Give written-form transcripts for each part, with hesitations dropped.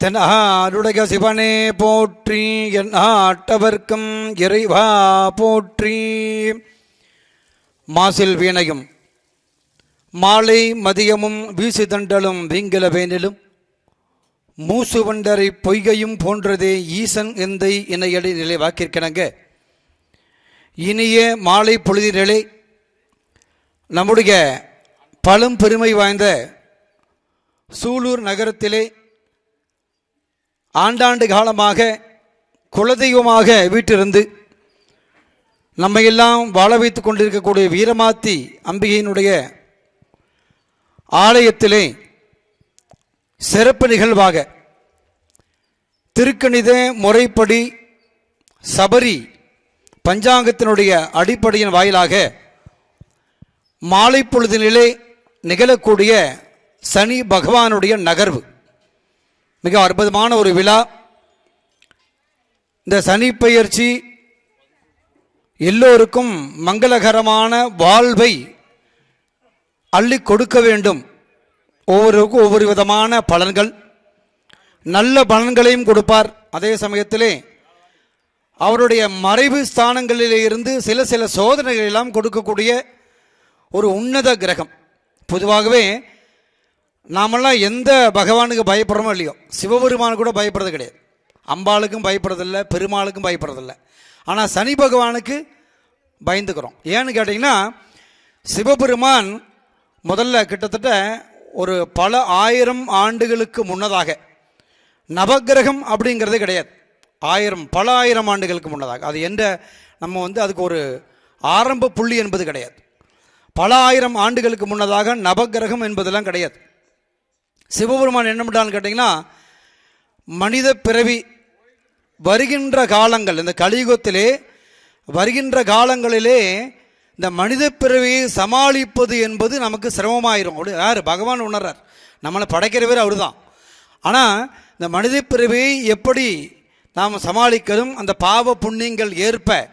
என் ஆருடைய சிவனே போற்றி, என் ஆட்டவர்க்கும் இறைவா போற்றி. மாசில் வீணையும் மாலை மதியமும் வீசு தண்டலும் வீங்கில வேனிலும் மூசு வண்டரை பொய்கையும் போன்றதே ஈசன் எந்தை இணையடி நிலை வாக்கிற்கிணங்க இனிய மாலை பொழுதினே நம்முடைய பழம் பெருமை வாய்ந்த சூலூர் நகரத்திலே ஆண்டாண்டு காலமாக குலதெய்வமாக வீட்டிலிருந்து நம்மையெல்லாம் வாழ வைத்து கொண்டிருக்கக்கூடிய வீரமாத்தி அம்பிகையினுடைய ஆலயத்திலே சிறப்பு நிகழ்வாக திருக்கணித முறைப்படி சபரி பஞ்சாங்கத்தினுடைய அடிப்படையின் வாயிலாக மாலை பொழுதினிலே நிகழக்கூடிய சனி பகவானுடைய நகர்வு மிக அற்புதமான ஒரு விழா. இந்த சனி பெயர்ச்சி எல்லோருக்கும் மங்களகரமான வாழ்வை அள்ளி கொடுக்க வேண்டும். ஒவ்வொருவருக்கும் ஒவ்வொரு விதமான பலன்கள், நல்ல பலன்களையும் கொடுப்பார். அதே சமயத்திலே அவருடைய மறைவு ஸ்தானங்களிலே இருந்து சில சில சோதனைகள் எல்லாம் கொடுக்கக்கூடிய ஒரு உன்னத கிரகம். பொதுவாகவே நாமெல்லாம் எந்த பகவானுக்கு பயப்படுறோமோ இல்லையோ, சிவபெருமானு கூட பயப்படுறது கிடையாது, அம்பாளுக்கும் பயப்படுறதில்லை, பெருமாளுக்கும் பயப்படுறதில்லை. ஆனால் சனி பகவானுக்கு பயந்துக்கிறோம். ஏன்னு கேட்டிங்கன்னா, சிவபெருமான் முதல்ல கிட்டத்தட்ட ஒரு பல ஆயிரம் ஆண்டுகளுக்கு முன்னதாக, நவக்கிரகம் அப்படிங்கிறது கிடையாது, பல ஆயிரம் ஆண்டுகளுக்கு முன்னதாக, அது எந்த நம்ம அதுக்கு ஒரு ஆரம்ப புள்ளி என்பது கிடையாது. பல ஆயிரம் ஆண்டுகளுக்கு முன்னதாக நவக்கிரகம் என்பதெல்லாம் கிடையாது. சிவபெருமான் என்ன பண்ணான்னு கேட்டிங்கன்னா, மனித பிறவி வருகின்ற காலங்கள், இந்த கலியுகத்திலே வருகின்ற காலங்களிலே இந்த மனித பிறவியை சமாளிப்பது என்பது நமக்கு சிரமமாயிரும். யார்? பகவான் உணர்றார். நம்மளை படைக்கிறவர் அவர் தான். ஆனால் இந்த மனித பிறவியை எப்படி நாம் சமாளிக்கணும், அந்த பாவ புண்ணியங்கள் ஏற்ப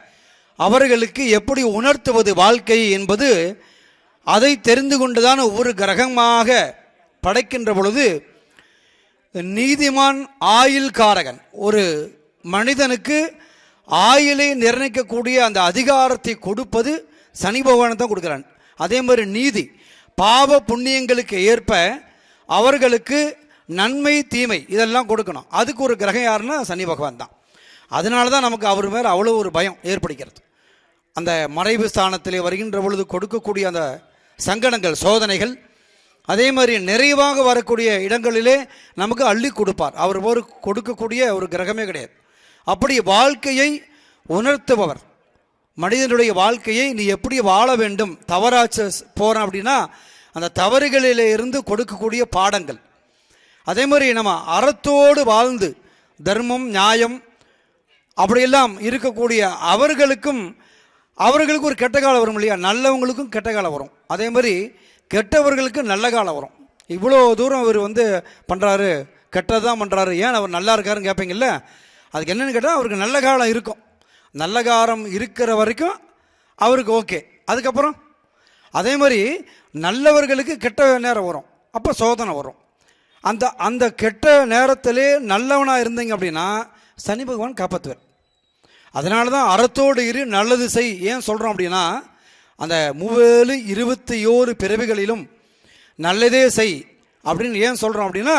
அவர்களுக்கு எப்படி உணர்த்துவது வாழ்க்கை என்பது, அதை தெரிந்து கொண்டுதான் ஒவ்வொரு கிரகமாக படைக்கின்ற பொழுது நீதிமான் ஆயுள் காரகன், ஒரு மனிதனுக்கு ஆயுளை நிர்ணயிக்கக்கூடிய அந்த அதிகாரத்தை கொடுப்பது சனி பகவானை தான் கொடுக்குறான். அதே மாதிரி நீதி, பாவ புண்ணியங்களுக்கு ஏற்ப அவர்களுக்கு நன்மை தீமை இதெல்லாம் கொடுக்கணும். அதுக்கு ஒரு கிரகம் யாருன்னா சனி பகவான் தான். அதனால தான் நமக்கு அவர் மேலே அவ்வளோ ஒரு பயம் ஏற்படுகிறது. அந்த மறைவு ஸ்தானத்திலே வருகின்ற பொழுது கொடுக்கக்கூடிய அந்த சங்கடங்கள், சோதனைகள், அதே மாதிரி நிறைவாக வரக்கூடிய இடங்களிலே நமக்கு அள்ளி கொடுப்பார். அவர் ஒரு கொடுக்கக்கூடிய ஒரு கிரகமே கிடையாது. அப்படி வாழ்க்கையை உணர்த்துபவர், மனிதனுடைய வாழ்க்கையை நீ எப்படி வாழ வேண்டும், தவறாச்சு போகிறோம் அப்படின்னா அந்த தவறுகளிலே இருந்து கொடுக்கக்கூடிய பாடங்கள். அதே மாதிரி நம்ம அறத்தோடு வாழ்ந்து தர்மம் நியாயம் அப்படியெல்லாம் இருக்கக்கூடிய அவர்களுக்கு ஒரு கெட்ட காலம் வரும் இல்லையா, நல்லவங்களுக்கும் கெட்ட காலம் வரும். அதே மாதிரி கெட்டவர்களுக்கு நல்ல காலம் வரும். இவ்வளோ தூரம் அவர் பண்ணுறாரு, கெட்டதான் பண்ணுறாரு, ஏன் அவர் நல்லா இருக்காருன்னு கேட்பீங்கல்ல, அதுக்கு என்னென்னு கேட்டால் அவருக்கு நல்ல காலம் இருக்கும். நல்ல காலம் இருக்கிற வரைக்கும் அவருக்கு ஓகே. அதுக்கப்புறம் அதே மாதிரி நல்லவர்களுக்கு கெட்ட நேரம் வரும், அப்போ சோதனை வரும். அந்த கெட்ட நேரத்திலே நல்லவனாக இருந்தீங்க அப்படின்னா சனி பகவான் காப்பாற்றுவார். அதனால தான் அறத்தோடு இரு நல்லது செய் ஏன் சொல்கிறோம் அப்படின்னா, அந்த 27 பிறவிகளிலும் நல்லதே செய் அப்படின்னு ஏன் சொல்கிறோம் அப்படின்னா,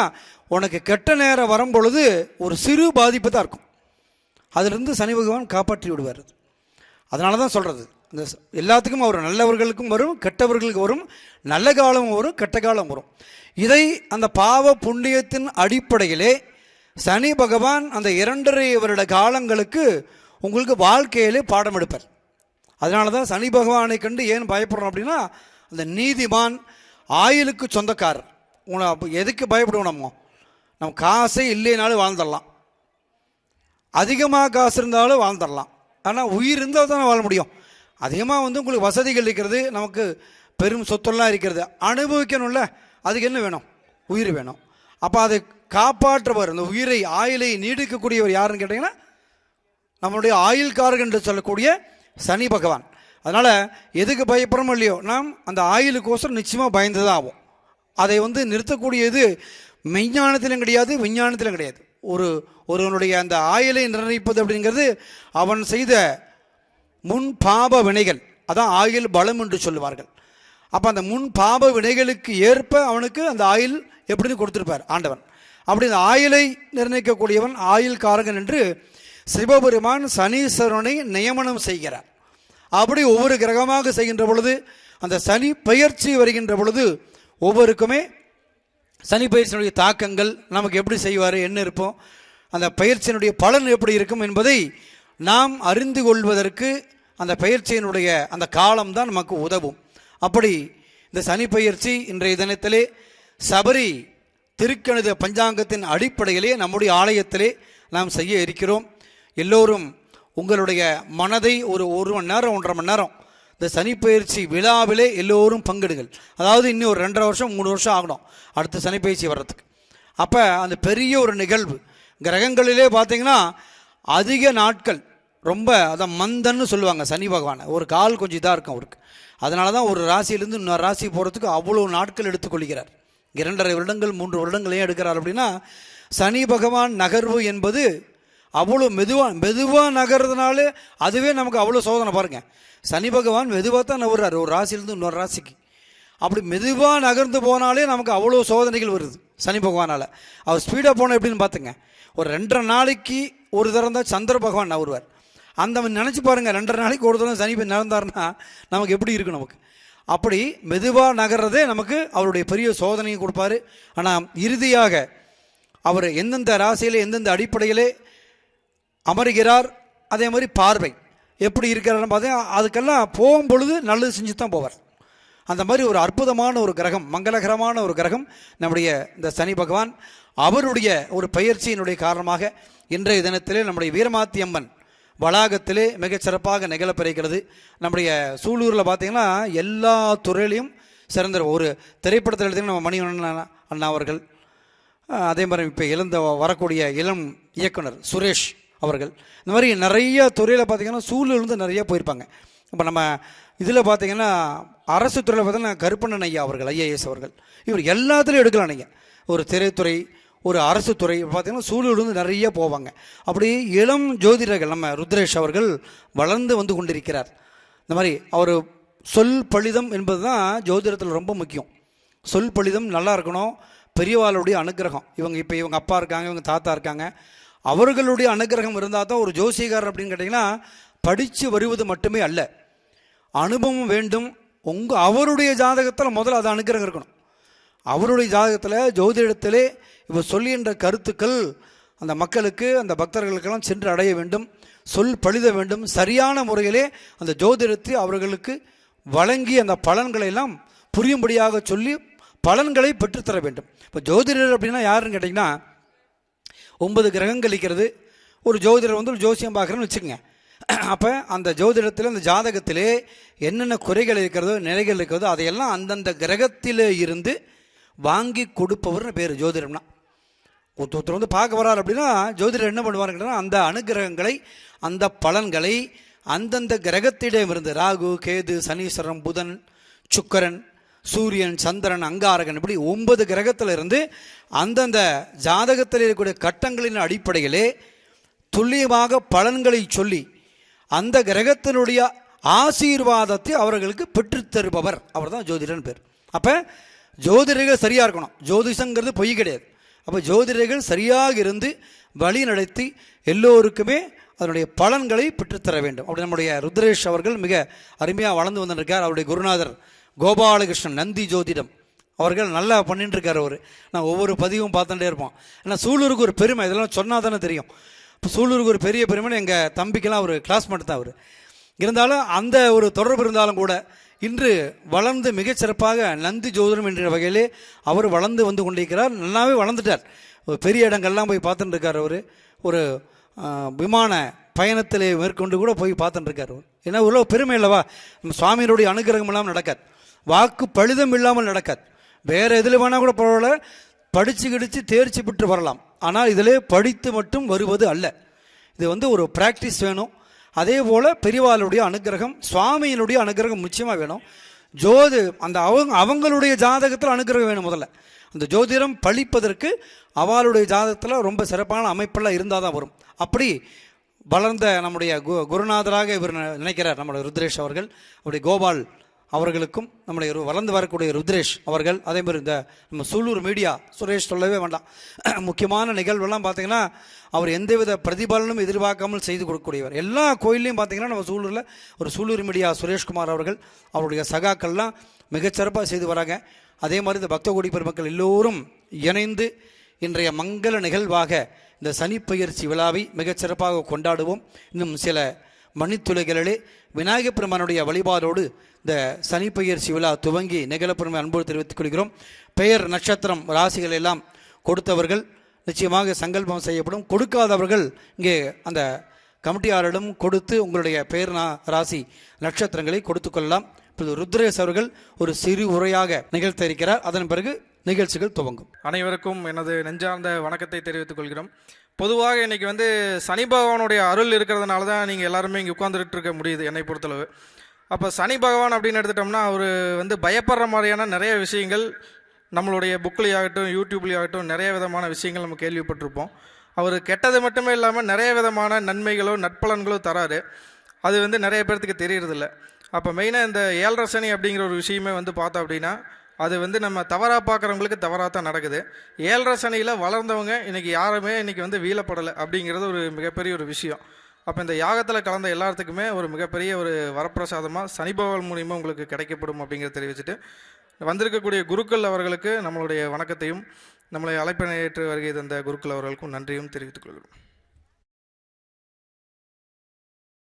உனக்கு கெட்ட நேரம் வரும் பொழுது ஒரு சிறு பாதிப்பு தான் இருக்கும், அதிலிருந்து சனி பகவான் காப்பாற்றி விடுவார். அதனால தான் சொல்கிறது, இந்த எல்லாத்துக்கும் அவர் நல்லவர்களுக்கும் வரும், கெட்டவர்களுக்கு வரும், நல்ல காலம் வரும், கெட்ட காலம் வரும். இதை அந்த பாவ புண்ணியத்தின் அடிப்படையிலே சனி பகவான் அந்த 2.5 வருட காலங்களுக்கு உங்களுக்கு வாழ்க்கையிலே பாடம் எடுப்பார். அதனால தான் சனி பகவானை கண்டு ஏன் பயப்படுறோம் அப்படின்னா, அந்த நீதிமான் ஆயுளுக்கு சொந்தக்காரர். எதுக்கு பயப்படுவோம்? நம்ம காசே இல்லைனாலும் வாழ்ந்துடலாம், அதிகமாக காசு இருந்தாலும் வாழ்ந்துடலாம், ஆனால் உயிர் இருந்தால் தானே வாழ முடியும். அதிகமாக உங்களுக்கு வசதிகள் இருக்கிறது, நமக்கு பெரும் சொத்தெல்லாம் இருக்கிறது, அனுபவிக்கணும்ல, அதுக்கு என்ன வேணும்? உயிர் வேணும். அப்போ அதை காப்பாற்றுவர், அந்த உயிரை ஆயுளை நீடிக்கக்கூடியவர் யாருன்னு கேட்டிங்கன்னா நம்மளுடைய ஆயுள்காரர்கள் என்று சொல்லக்கூடிய சனி பகவான். அதனால் எதுக்கு பயப்படுறோமோ இல்லையோ, நாம் அந்த ஆயுளுக்கோசரம் நிச்சயமாக பயந்து தான் ஆகும். அதை நிறுத்தக்கூடியது மெய்ஞானத்திலும் கிடையாது, விஞ்ஞானத்திலும் கிடையாது. ஒருவனுடைய அந்த ஆயுளை நிர்ணயிப்பது அப்படிங்கிறது அவன் செய்த முன் பாப வினைகள், அதான் ஆயுள் பலம் என்று சொல்லுவார்கள். அப்போ அந்த முன் பாப வினைகளுக்கு ஏற்ப அவனுக்கு அந்த ஆயுள் எப்படின்னு கொடுத்துருப்பார் ஆண்டவன். அப்படி அந்த ஆயுளை நிர்ணயிக்கக்கூடியவன் ஆயுள் காரகன் என்று சிவபெருமான் சனீஸ்வரனை நியமனம் செய்கிறார். அப்படி ஒவ்வொரு கிரகமாக செய்கின்ற பொழுது அந்த சனி பெயர்ச்சி வருகின்ற பொழுது ஒவ்வொருக்குமே சனி பயிற்சியினுடைய தாக்கங்கள் நமக்கு எப்படி செய்வார், என்ன இருப்போம், அந்த பயிற்சியினுடைய பலன் எப்படி இருக்கும் என்பதை நாம் அறிந்து கொள்வதற்கு அந்த பயிற்சியினுடைய அந்த காலம்தான் நமக்கு உதவும். அப்படி இந்த சனி பயிற்சி இன்றைய தினத்திலே சபரி திருக்கணித பஞ்சாங்கத்தின் அடிப்படையிலே நம்முடைய ஆலயத்திலே நாம் செய்ய இருக்கிறோம். எல்லோரும் உங்களுடைய மனதை ஒரு மணி நேரம் 1.5 மணி நேரம் இந்த சனிப்பயிற்சி விழாவிலே எல்லோரும் பங்கெடுங்கள். அதாவது இன்னும் ஒரு 2.5 வருஷம் 3 வருஷம் ஆகணும் அடுத்த சனிப்பயிற்சி வர்றதுக்கு. அப்போ அந்த பெரிய ஒரு நிகழ்வு கிரகங்களிலே பார்த்தீங்கன்னா அதிக நாட்கள் ரொம்ப அதான் மந்தன்னு சொல்லுவாங்க சனி பகவானை. ஒரு கால் கொஞ்சம் இதாக இருக்கும் அவருக்கு. அதனால தான் ஒரு ராசியிலேருந்து இன்னொரு ராசி போகிறதுக்கு அவ்வளோ நாட்கள் எடுத்துக்கொள்கிறார். 2.5 வருடங்கள் 3 வருடங்களையும் எடுக்கிறார். அப்படின்னா சனி பகவான் நகர்வு என்பது அவ்வளோ மெதுவாக நகர்றதுனால அதுவே நமக்கு அவ்வளோ சோதனை. பாருங்கள், சனி பகவான் மெதுவாக தான் நகர்றார் ஒரு ராசியிலேருந்து இன்னொரு ராசிக்கு. அப்படி மெதுவாக நகர்ந்து போனாலே நமக்கு அவ்வளோ சோதனைகள் வருது சனி பகவானால். அவர் ஸ்பீடாக போனால் எப்படின்னு பார்த்துங்க, ஒரு 2.5 நாளைக்கு ஒரு தரம் தான் சந்திர பகவான் நகருவார். அந்த நினச்சி பாருங்கள், 2.5 நாளைக்கு ஒரு தரம் சனி நகர்ந்தாருன்னா நமக்கு எப்படி இருக்கும் நமக்கு. அப்படி மெதுவாக நகர்றதே நமக்கு அவருடைய பெரிய சோதனையை கொடுப்பாரு. ஆனால் இறுதியாக அவர் எந்தெந்த ராசியிலே எந்தெந்த அடிப்படையிலே அமர்கிறார், அதே மாதிரி பார்வை எப்படி இருக்கிறாருன்னு பார்த்தீங்கன்னா அதுக்கெல்லாம் போகும்பொழுது நல்லது செஞ்சு தான் போவார். அந்த மாதிரி ஒரு அற்புதமான ஒரு கிரகம், மங்களகரமான ஒரு கிரகம் நம்முடைய இந்த சனி பகவான். அவருடைய ஒரு பயிற்சியினுடைய காரணமாக இன்றைய தினத்திலே நம்முடைய வீரமாத்தி அம்மன் வளாகத்திலே மிகச்சிறப்பாக நிகழப்பெறுகிறது. நம்முடைய சூலூரில் பார்த்திங்கன்னா எல்லா துறையிலையும் சிறந்த ஒரு திரைப்படத்தில் எடுத்திங்கன்னா நம்ம மணிவண்ணன் அண்ணா அவர்கள், அதே மாதிரி இப்போ வரக்கூடிய இளம் இயக்குனர் சுரேஷ் அவர்கள், இந்த மாதிரி நிறைய துறையில் பார்த்திங்கன்னா சூலூர்லேருந்து நிறைய போயிருப்பாங்க. இப்போ நம்ம இதில் பார்த்திங்கன்னா அரசு துறையில் பார்த்தீங்கன்னா கருப்பண்ணன் ஐயா அவர்கள் IAS அவர்கள், இவர் எல்லாத்துலேயும் எடுக்கலாம். நீங்கள் ஒரு திரைத்துறை ஒரு அரசு துறை பார்த்திங்கன்னா சூழலிருந்து நிறைய போவாங்க. அப்படி இளம் ஜோதிடர்கள் நம்ம ருத்ரேஷ் அவர்கள் வளர்ந்து வந்து கொண்டிருக்கிறார். இந்த மாதிரி அவர் சொல் பலிதம் என்பது தான் ஜோதிடத்தில் ரொம்ப முக்கியம். சொல் பலிதம் நல்லா இருக்கணும், பெரியவாளுடைய அனுகிரகம். இவங்க அப்பா இருக்காங்க, இவங்க தாத்தா இருக்காங்க, அவர்களுடைய அனுகிரகம் இருந்தால் தான் ஒரு ஜோசிகாரர் அப்படின்னு கேட்டிங்கன்னா படித்து வருவது மட்டுமே அல்ல, அனுபவம் வேண்டும். அவருடைய ஜாதகத்தில் முதல்ல அது அனுகிரகம் இருக்கணும். அவருடைய ஜாதகத்தில் ஜோதிடத்திலே இவர் சொல்லுகின்ற கருத்துக்கள் அந்த மக்களுக்கு அந்த பக்தர்களுக்கெல்லாம் சென்று அடைய வேண்டும், சொல் பழித வேண்டும். சரியான முறையிலே அந்த ஜோதிடத்தை அவர்களுக்கு வழங்கி அந்த பலன்களை எல்லாம் புரியும்படியாக சொல்லி பலன்களை பெற்றுத்தர வேண்டும். இப்போ ஜோதிடர் அப்படின்னா யாருன்னு கேட்டிங்கன்னா 9 கிரகங்கள் இருக்கிறது. ஒரு ஜோதிடர் வந்து ஒரு ஜோசியம் பார்க்குறேன்னு வச்சுக்கோங்க. அப்போ அந்த ஜோதிடத்தில் அந்த ஜாதகத்திலே என்னென்ன குறைகள் இருக்கிறதோ நிலைகள் இருக்கிறதோ அதையெல்லாம் அந்தந்த கிரகத்திலே இருந்து வாங்கி கொடுப்பவர்னு பேர் ஜோதிடம்னா. ஒருத்தர் வந்து பார்க்க வரார் அப்படின்னா ஜோதிடர் என்ன பண்ணுவாருன்னா அந்த அனுகிரகங்களை அந்த பலன்களை அந்தந்த கிரகத்திடம் இருந்து ராகு கேது சனீஸ்வரன் புதன் சுக்கரன் சூரியன் சந்திரன் அங்காரகன் இப்படி 9 கிரகத்தில் இருந்து அந்தந்த ஜாதகத்தில் இருக்கக்கூடிய கட்டங்களின் அடிப்படையிலே துல்லியமாக பலன்களை சொல்லி அந்த கிரகத்தினுடைய ஆசீர்வாதத்தை அவர்களுக்கு பெற்றுத்தருபவர் அவர் தான் ஜோதிடன் பேர். அப்போ ஜோதிடர்கள் சரியாக இருக்கணும். ஜோதிஷங்கிறது பொய் கிடையாது. அப்போ ஜோதிடர்கள் சரியாக இருந்து வழி நடத்தி எல்லோருக்குமே அதனுடைய பலன்களை பெற்றுத்தர வேண்டும். அப்படி நம்முடைய ருத்ரேஷ் அவர்கள் மிக அருமையாக வளர்ந்து வந்துருக்கார். அவருடைய குருநாதர் கோபாலகிருஷ்ணன் நந்தி ஜோதிடம் அவர்கள் நல்லா பண்ணிட்டு இருக்கார். நான் ஒவ்வொரு பதிவும் பார்த்துட்டே இருப்போம். ஏன்னா சூலூருக்கு ஒரு பெருமை, இதெல்லாம் சொன்னால் தானே தெரியும். இப்போ சூலூருக்கு ஒரு பெரிய பெருமைன்னு எங்கள் தம்பிக்கெல்லாம் ஒரு கிளாஸ்மேட் தான் அவர். இருந்தாலும் அந்த ஒரு தொடர்பு இருந்தாலும் கூட இன்று வளர்ந்து மிகச்சிறப்பாக நந்தி ஜோதிடம் என்ற வகையிலே அவர் வளர்ந்து வந்து கொண்டிருக்கிறார். நல்லாவே வளர்ந்துட்டார். ஒரு பெரிய இடங்கள்லாம் போய் பார்த்துட்டு இருக்கார். அவர் ஒரு விமான பயணத்தில் மேற்கொண்டு கூட போய் பார்த்துட்டு இருக்கார். ஏன்னா உள்ள பெருமை இல்லவா, நம்ம சுவாமியினுடைய அனுகிரகம் இல்லாமல் நடக்காது, வாக்கு பழுதம் இல்லாமல் நடக்காது. வேறு எதில் வேணால் கூட பரவாயில்ல, படித்து கிடித்து தேர்ச்சி பெற்று வரலாம். ஆனால் இதிலே படித்து மட்டும் வருவது அல்ல, இது வந்து ஒரு ப்ராக்டிஸ் வேணும். அதே போல் பெரியவாளுடைய அனுகிரகம் சுவாமியினுடைய அனுகிரகம் நிச்சயமாக வேணும். அந்த அவங்களுடைய ஜாதகத்தில் அனுகிரகம் வேணும். முதல்ல அந்த ஜோதிடம் பழிப்பதற்கு அவளுடைய ஜாதகத்தில் ரொம்ப சிறப்பான அமைப்பெல்லாம் இருந்தால் தான் வரும். அப்படி வளர்ந்த நம்முடைய குருநாதராக இவர் நினைக்கிறார் நம்முடைய ருத்ரேஷ் அவர்கள். அவருடைய கோபால் அவர்களுக்கும் நம்முடைய வளர்ந்து வரக்கூடிய ருத்ரேஷ் அவர்கள், அதே மாதிரி இந்த நம்ம சூலூர் மீடியா சுரேஷ் சொல்லவே வேண்டாம். முக்கியமான நிகழ்வெல்லாம் பார்த்தீங்கன்னா அவர் எந்தவித பிரதிபலனும் எதிர்பார்க்காமல் செய்து கொடுக்கக்கூடியவர். எல்லா கோயிலையும் பார்த்தீங்கன்னா நம்ம சூலூரில் சூலூர் மீடியா சுரேஷ்குமார் அவர்கள் அவருடைய சகாக்கள்லாம் மிகச்சிறப்பாக செய்து வராங்க. அதே மாதிரி இந்த பக்த கோடி பெருமக்கள் எல்லோரும் இணைந்து இன்றைய மங்கள நிகழ்வாக இந்த சனிப்பெயர்ச்சி விழாவை மிகச்சிறப்பாக கொண்டாடுவோம். இன்னும் சில மணித்துளைகளிலே விநாயகப் பெருமானுடைய வழிபாடோடு இந்த சனிப்பெயர்ச்சி விழா துவங்கி நிகழப்பெருமை அன்போடு தெரிவித்துக் கொள்கிறோம். பெயர் நட்சத்திரம் ராசிகள் எல்லாம் கொடுத்தவர்கள் நிச்சயமாக சங்கல்பம் செய்யப்படும். கொடுக்காதவர்கள் இங்கே அந்த கமிட்டியாரிடம் கொடுத்து உங்களுடைய பெயர் ராசி நட்சத்திரங்களை கொடுத்து கொள்ளலாம். இப்போது ருத்ரேஷ் அவர்கள் ஒரு சிறு உரையாக நிகழ்த்த இருக்கிறார். அதன் பிறகு நிகழ்ச்சிகள் துவங்கும். அனைவருக்கும் எனது நெஞ்சார்ந்த வணக்கத்தை தெரிவித்துக் கொள்கிறோம். பொதுவாக இன்றைக்கி சனி பகவானுடைய அருள் இருக்கிறதுனால தான் நீங்கள் எல்லாருமே இங்கே உட்காந்துட்டு இருக்க முடியுது என்னை பொறுத்தளவு. அப்போ சனி பகவான் அப்படின்னு எடுத்துட்டோம்னா அவர் பயப்படுற மாதிரியான நிறைய விஷயங்கள் நம்மளுடைய புக்லேயாகட்டும் யூடியூப்லேயாகட்டும் நிறைய விதமான விஷயங்கள் நம்ம கேள்விப்பட்டிருப்போம். அவர் கெட்டது மட்டுமே இல்லாமல் நிறைய விதமான நன்மைகளோ நட்பலன்களோ தராரு. அது நிறைய பேர்த்துக்கு தெரியறதில்ல. அப்போ மெயினாக இந்த 7.5 சனி அப்படிங்கிற ஒரு விஷயமே பார்த்தோம் அப்படின்னா அது நம்ம தவறாக பார்க்குறவங்களுக்கு தவறாக தான் நடக்குது. 7.5 சனியில் வளர்ந்தவங்க இன்றைக்கி யாருமே இன்றைக்கி வீழப்படலை அப்படிங்கிறது ஒரு மிகப்பெரிய ஒரு விஷயம். அப்போ இந்த யாகத்தில் கலந்த எல்லாத்துக்குமே ஒரு மிகப்பெரிய ஒரு வரப்பிரசாதமாக சனி பகவான் மூலியமாக உங்களுக்கு கிடைக்கப்படும் அப்படிங்கிறத தெரிவிச்சுட்டு வந்திருக்கக்கூடிய குருக்கள் அவர்களுக்கு நம்மளுடைய வணக்கத்தையும் நம்மளை அழைப்பினை ஏற்று வருகை தந்த குருக்கள் அவர்களுக்கும் நன்றியும் தெரிவித்துக் கொள்கிறோம்.